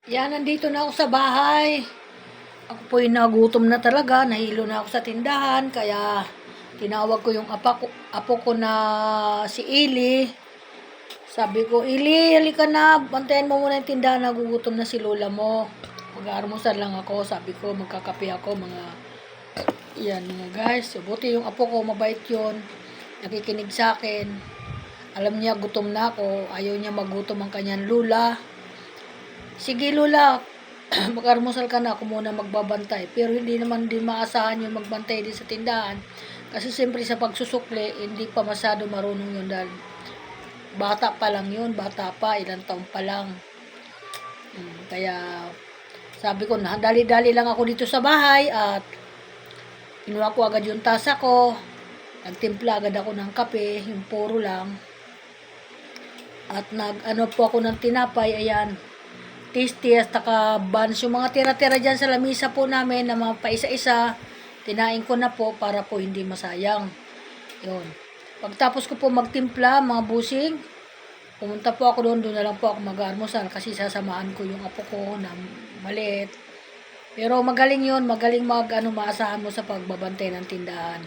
Yan, nandito na ako sa bahay. Ako po'y nagutom na talaga. Nahilo na ako sa tindahan. Kaya tinawag ko yung apo ko na si Ili. Sabi ko, Ili, halika na. Bantayan mo muna yung tindahan. Nagugutom na si lola mo. Mag-aalmusal lang ako. Sabi ko, magkakape ako. Yan mga guys. Buti yung apo ko, mabait yun. Nakikinig sa akin. Alam niya, gutom na ako. Ayaw niya magutom ang kanyang lula. Sige Lola, mag-almusal ka na, ako muna magbabantay. Pero hindi naman din maasahan yung magbantay din sa tindahan. Kasi siyempre sa pagsusukli, hindi pa masyado marunong yun dahil bata pa lang yun, bata pa, ilang taon pa lang. Kaya sabi ko na, dali-dali lang ako dito sa bahay at kinuha ko agad yung tasa ko. Nagtimpla agad ako ng kape, yung puro lang. At nag-ano po ako ng tinapay, ayan. Tasty at taka buns. Yung mga tira-tira dyan sa lamisa po namin na mga paisa-isa, tinain ko na po para po hindi masayang. Yun. Pagtapos ko po magtimpla, mga busing, pumunta po ako doon na lang po ako mag-almusal kasi sasamahan ko yung apo ko na maliit. Pero magaling yun, magaling maasahan mo sa pagbabantay ng tindahan.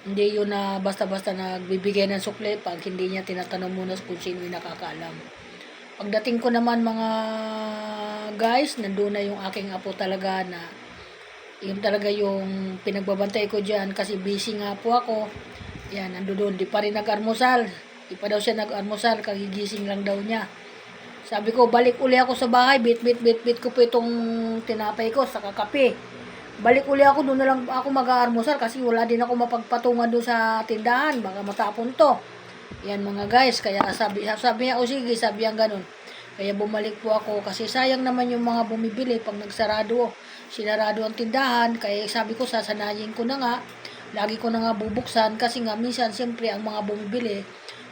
Hindi yun na basta-basta nagbibigay ng sukli pag hindi niya tinatanong muna kung sino yung nakakaalam. Pagdating ko naman mga guys, nandun na yung aking apo talaga na yun talaga yung pinagbabantay ko dyan kasi busy nga po ako. Yan, nandun, di pa rin nag-almusal. Di pa daw siya nag-almusal, kagigising lang daw niya. Sabi ko, balik uli ako sa bahay, bit ko po itong tinapay ko sa kakape. Balik uli ako, doon na lang ako mag-almusal kasi wala din ako mapagpatungan doon sa tindahan, baka matapon to. Yan mga guys, kaya sabi niya, o sige, sabi niya ganun. Kaya bumalik po ako kasi sayang naman yung mga bumibili pag sinarado ang tindahan. Kaya sabi ko, sasanayin ko na nga, lagi ko na nga bubuksan kasi nga minsan siyempre ang mga bumibili,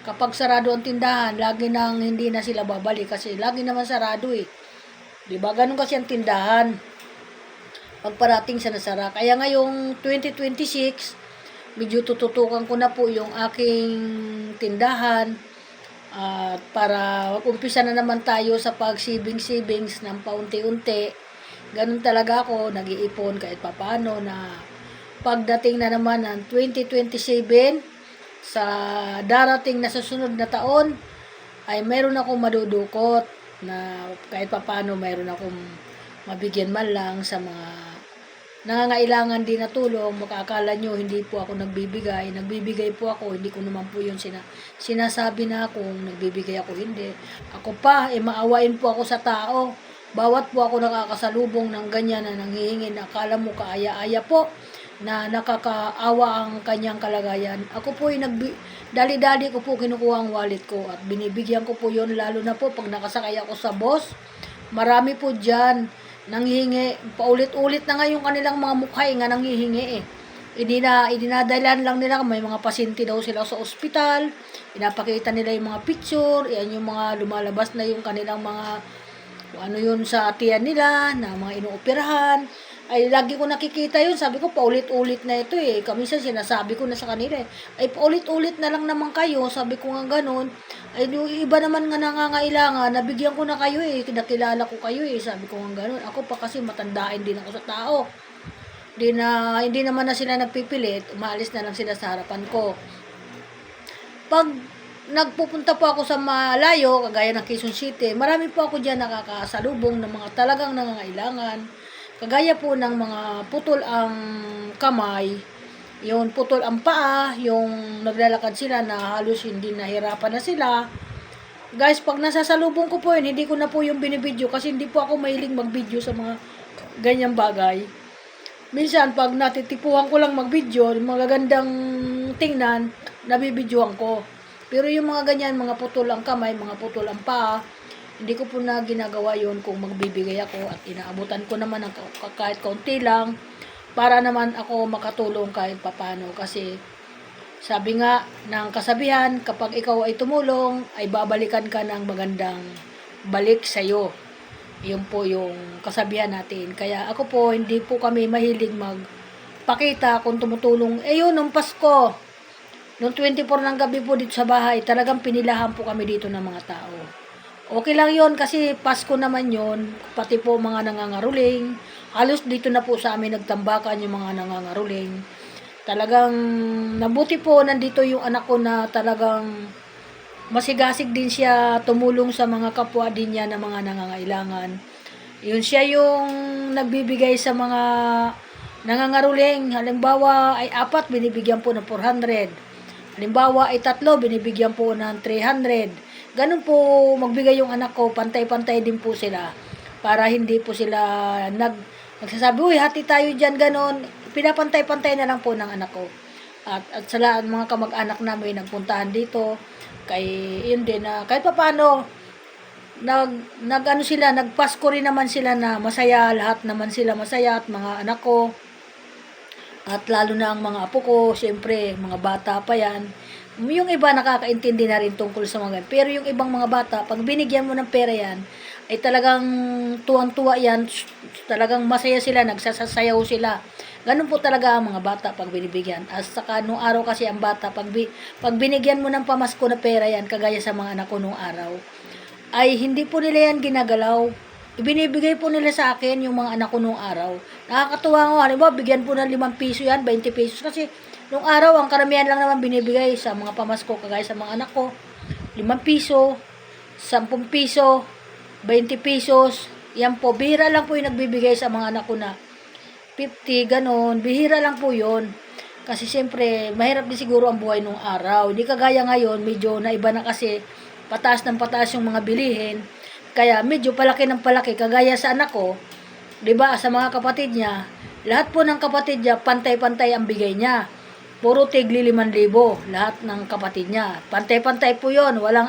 kapag sarado ang tindahan, lagi nang hindi na sila babalik kasi lagi naman sarado eh. Diba? Ganun kasi ang tindahan. Pagparating sa nasara. Kaya ngayong 2026, medyo tututukan ko na po yung aking tindahan at para umpisa na naman tayo sa pag-savings ng paunti-unti. Ganun talaga ako, nag-iipon kahit papano na pagdating na naman ng 2027 sa darating na susunod na taon ay meron akong madudukot na kahit papano meron akong mabigyan man lang sa mga nangangailangan din na tulong. Makakala nyo, hindi po ako nagbibigay. Nagbibigay po ako, hindi ko naman po yun sinasabi na kung nagbibigay ako, hindi. Ako pa, maawain po ako sa tao. Bawat po ako nakakasalubong ng ganyan na nanghihingi na akala mo kaaya-aya po na nakakaawa ang kanyang kalagayan. Ako po dali-dali ko po kinukuha ang wallet ko at binibigyan ko po yun, lalo na po pag nakasakay ako sa bus. Marami po dyan nanghihingi, paulit-ulit na nga yung kanilang mga mukha nga nanghihingi eh. Idinadalan lang nila, may mga pasyente daw sila sa ospital, pinapakita nila yung mga picture, yan yung mga lumalabas na yung kanilang mga, ano yun sa tiyan nila, na mga inuoperahan. Ay, lagi ko nakikita yun, sabi ko, paulit-ulit na ito eh. Kamisa sinasabi ko na sa kanila eh, ay paulit-ulit na lang naman kayo, sabi ko nga ganun. Ay, yung iba naman nga nangangailangan, nabigyan ko na kayo eh, nakilala ko kayo eh, sabi ko nga ganun. Ako pa kasi matandain din ako sa tao. Hindi naman na sila nagpipilit, umaalis na lang sila sa harapan ko. Pag nagpupunta po ako sa malayo, kagaya ng Quezon City, marami po ako dyan nakakasalubong ng mga talagang nangangailangan. Kagaya po ng mga putol ang kamay, yung putol ang paa, yung naglalakad sila na halos hindi nahirapan na sila. Guys, pag nasasalubong ko po yun, hindi ko na po yung binibidyo kasi hindi po ako mahilig magbidyo sa mga ganyang bagay. Minsan, pag natitipuhan ko lang magbidyo, magagandang tingnan, nabibidyohan ko. Pero yung mga ganyan, mga putol ang kamay, mga putol ang paa, hindi ko po na ginagawa yon kung magbibigay ako at inaabutan ko naman ng kahit kaunti lang para naman ako makatulong kahit papano kasi sabi nga ng kasabihan, kapag ikaw ay tumulong ay babalikan ka ng magandang balik sa'yo. Yun po yung kasabihan natin. Kaya ako po, hindi po kami mahilig magpakita kung tumutulong. Yun, nung Pasko, nung 24 ng gabi po dito sa bahay, talagang pinilahan po kami dito ng mga tao. Okay lang yon kasi Pasko naman yon, pati po mga nangangaruling. Halos dito na po sa amin nagtambakan yung mga nangangaruling. Talagang nabuti po nandito yung anak ko na talagang masigasig din siya tumulong sa mga kapwa din niya na mga nangangailangan. Yun siya yung nagbibigay sa mga nangangaruling. Halimbawa ay 4, binibigyan po ng 400. Halimbawa ay 3, binibigyan po ng 300. Ganun po magbigay yung anak ko, pantay-pantay din po sila. Para hindi po sila nagsasabi, uy, hati tayo dyan, ganun. Pinapantay-pantay na lang po ng anak ko. At sa lahat mga kamag-anak namin nagpuntahan dito. Kay yun din na kahit papaano nag ano sila, nagpasko rin naman sila na masaya, lahat naman sila masaya at mga anak ko. At lalo na ang mga apo ko, siyempre, mga bata pa yan. Yung iba nakakaintindi na rin tungkol sa mga ganyan. Pero yung ibang mga bata, pag binigyan mo ng pera yan, ay talagang tuwang-tuwa yan. Talagang masaya sila, nagsasayaw sila. Ganun po talaga ang mga bata pag binibigyan. At saka nung araw kasi ang bata, pag binigyan mo ng pamasko na pera yan, kagaya sa mga anak ko nung araw, ay hindi po nila yan ginagalaw. Ibinibigay po nila sa akin yung mga anak ko nung araw. Nakakatuwa nga, halimbawa, bigyan po ng 5 piso yan, 20 pesos. Kasi nung araw, ang karamihan lang naman binibigay sa mga pamasko, kagaya sa mga anak ko, 5 piso, 10 piso, 20 pesos. Yan po, bihira lang po yung nagbibigay sa mga anak ko na 50, ganon. Bihira lang po yun. Kasi siyempre, mahirap din siguro ang buhay nung araw. Hindi kagaya ngayon, medyo naiba na kasi pataas ng pataas yung mga bilihin. Kaya medyo palaki ng palaki, kagaya sa anak ko, 'di ba, sa mga kapatid niya, lahat po ng kapatid niya pantay-pantay ang bigay niya. Puro tigli 5,000 lahat ng kapatid niya. Pantay-pantay po 'yon, walang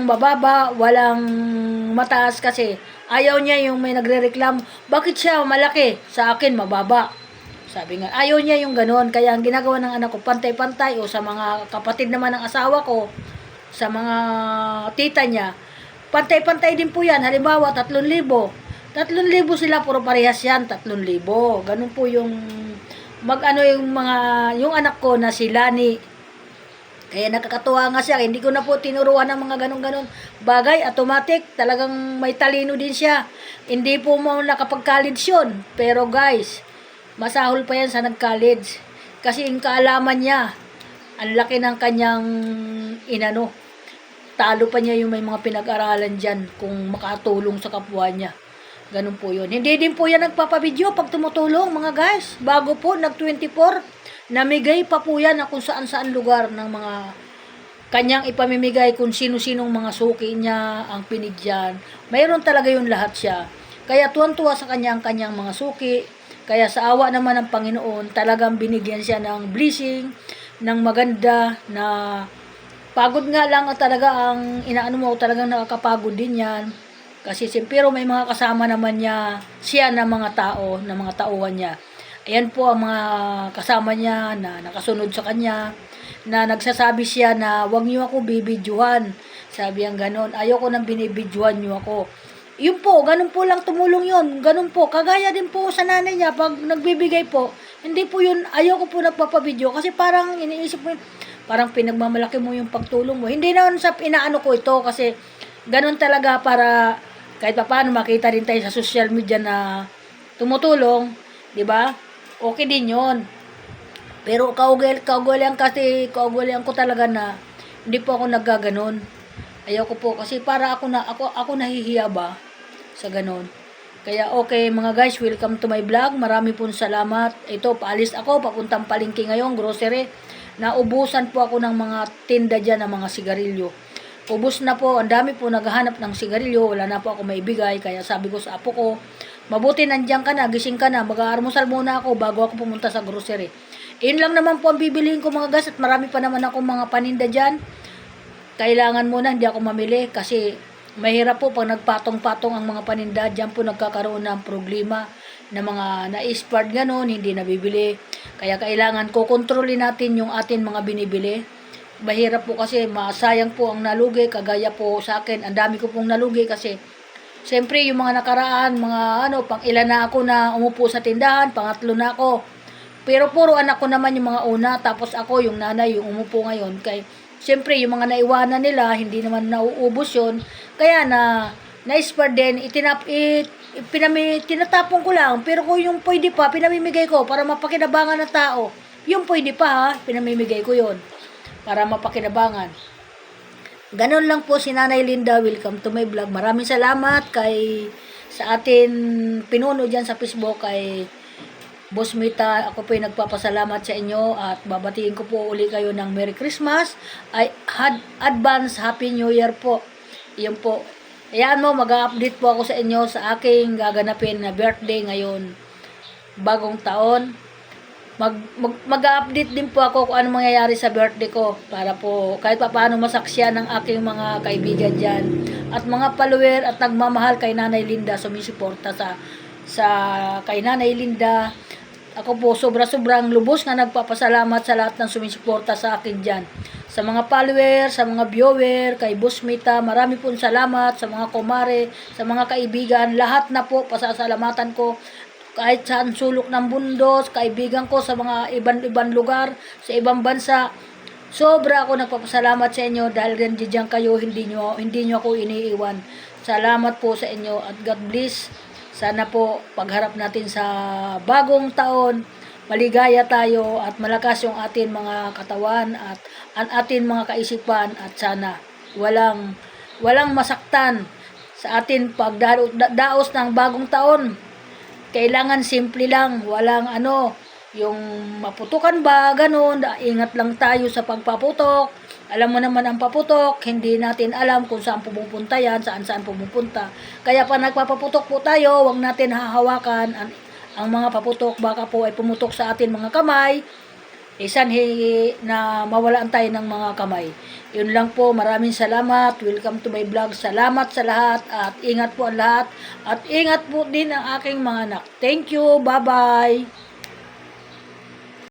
mababa, walang mataas kasi ayaw niya yung may nagrereklamo, bakit siya malaki, sa akin mababa. Sabi nga, ayaw niya yung ganoon. Kaya ang ginagawa ng anak ko, pantay-pantay, o sa mga kapatid naman ng asawa ko, sa mga tita niya, pantay-pantay din po yan. Halimbawa, 3,000. 3,000 sila, puro parehas yan, 3,000. Ganun po yung yung anak ko na si Lani. Kaya nakakatuwa nga siya. Hindi ko na po tinuruan ng mga ganun-ganun bagay. Automatic, talagang may talino din siya. Hindi po mo nakapag-college yun. Pero guys, masahol pa yan sa nag-college. Kasi yung kaalaman niya, ang laki ng kanyang talo pa niya yung may mga pinag-aralan dyan kung makatulong sa kapwa niya. Ganun po yun. Hindi din po yan nagpapabideo pag tumutulong mga guys. Bago po, nag-24, namigay pa po yan na kung saan-saan lugar ng mga kanyang ipamimigay, kung sino-sinong mga suki niya ang pinigyan. Mayroon talaga yun lahat siya. Kaya tuwan-tuwa sa kanyang mga suki. Kaya sa awa naman ng Panginoon, talagang binigyan siya ng blessing, ng maganda na pagod nga lang talaga ang inaano mo, talagang nakakapagod din yan. Kasi pero may mga kasama naman siya na mga tao, na mga tauhan niya. Ayan po ang mga kasama niya na nakasunod sa kanya, na nagsasabi siya na wag niyo ako bibidyohan. Sabi ang ganon, ayoko nang binibidyohan niyo ako. Yun po, ganun po lang tumulong yun. Ganun po, kagaya din po sa nanay niya, pag nagbibigay po, hindi po yun, ayoko po nagpapabidyo. Kasi parang iniisip mo, parang pinagmamalaki mo yung pagtulong mo. Hindi naman sa inaano ko ito kasi ganun talaga para kahit pa paano makita din tayo sa social media na tumutulong, 'di ba? Okay din 'yon. Pero kaugalian ko talaga na hindi po ako naggaganon. Ayoko po kasi para ako nahihiya ba sa ganon. Kaya okay mga guys, welcome to my vlog. Marami pong salamat. Ito, paalis ako, papuntang palengke ngayon, grocery. Naubusan po ako ng mga tinda dyan ng mga sigarilyo. Ubus na po, ang dami po naghahanap ng sigarilyo, wala na po ako maibigay. Kaya sabi ko sa apo ko, mabuti nandiyan ka na, gising ka na, mag-aalmusal muna ako bago ako pumunta sa grocery. Yun lang naman po ang bibiliin ko mga guys, at marami pa naman ako mga paninda dyan. Kailangan muna, hindi ako mamili kasi mahirap po pag nagpatong-patong ang mga paninda. Diyan po nagkakaroon ng problema na mga na-expired ganon, hindi nabibili. Kaya kailangan kontrolin natin yung atin mga binibili. Mahirap po kasi masayang po ang nalugi. Kagaya po sa akin, ang dami ko pong nalugi kasi siyempre yung mga nakaraan, pang ilan na ako na umupo sa tindahan, pangatlo na ako. Pero puro anak ko naman yung mga una, tapos ako yung nanay yung umupo ngayon. Kaya siyempre yung mga naiwanan nila, hindi naman nauubos yun. Kaya na-spare din, tinatapon ko lang. Pero kung yung pwede pa, pinamimigay ko para mapakinabangan ng tao. Yung pwede pa ha, pinamimigay ko yon para mapakinabangan. Ganon lang po si Nanay Linda. Welcome to my vlog. Maraming salamat sa atin pinuno dyan sa Facebook kay Boss Mita. Ako po ay nagpapasalamat sa inyo at babatiin ko po uli kayo ng Merry Christmas. Ay advance Happy New Year po. Iyon po. Ayan mo, mag-update po ako sa inyo sa aking gaganapin na birthday ngayon. Bagong taon. Mag-update din po ako kung ano mangyayari sa birthday ko para po kahit paano masaksyan ng aking mga kaibigan dyan at mga follower at nagmamahal kay Nanay Linda, sumisuporta sa kay Nanay Linda. Ako po sobrang lubos nga nagpapasalamat sa lahat ng sumisuporta sa akin dyan. Sa mga follower, sa mga viewer, kay Boss Mita, marami pong salamat, sa mga kumare, sa mga kaibigan, lahat na po pasasalamatan ko. Kahit saan sulok ng bundos, kaibigan ko sa mga ibang lugar, sa ibang bansa. Sobra ako nagpapasalamat sa inyo dahil rin diyan kayo, hindi nyo ako iniiwan. Salamat po sa inyo at God bless. Sana po pagharap natin sa bagong taon, maligaya tayo at malakas yung atin mga katawan at ang atin mga kaisipan at sana walang masaktan sa atin pagdaos ng bagong taon. Kailangan simple lang, walang yung maputukan ba, ganun, ingat lang tayo sa pagpaputok. Alam mo naman ang paputok, hindi natin alam kung saan pumupunta yan, saan pumupunta. Kaya pa nagpapaputok po tayo, wag natin hahawakan ang mga paputok, baka po ay pumutok sa atin mga kamay, sanhi na mawalaan tayo ng mga kamay. Yun lang po, maraming salamat. Welcome to my vlog. Salamat sa lahat at ingat po ang lahat. At ingat po din ang aking mga anak. Thank you. Bye-bye.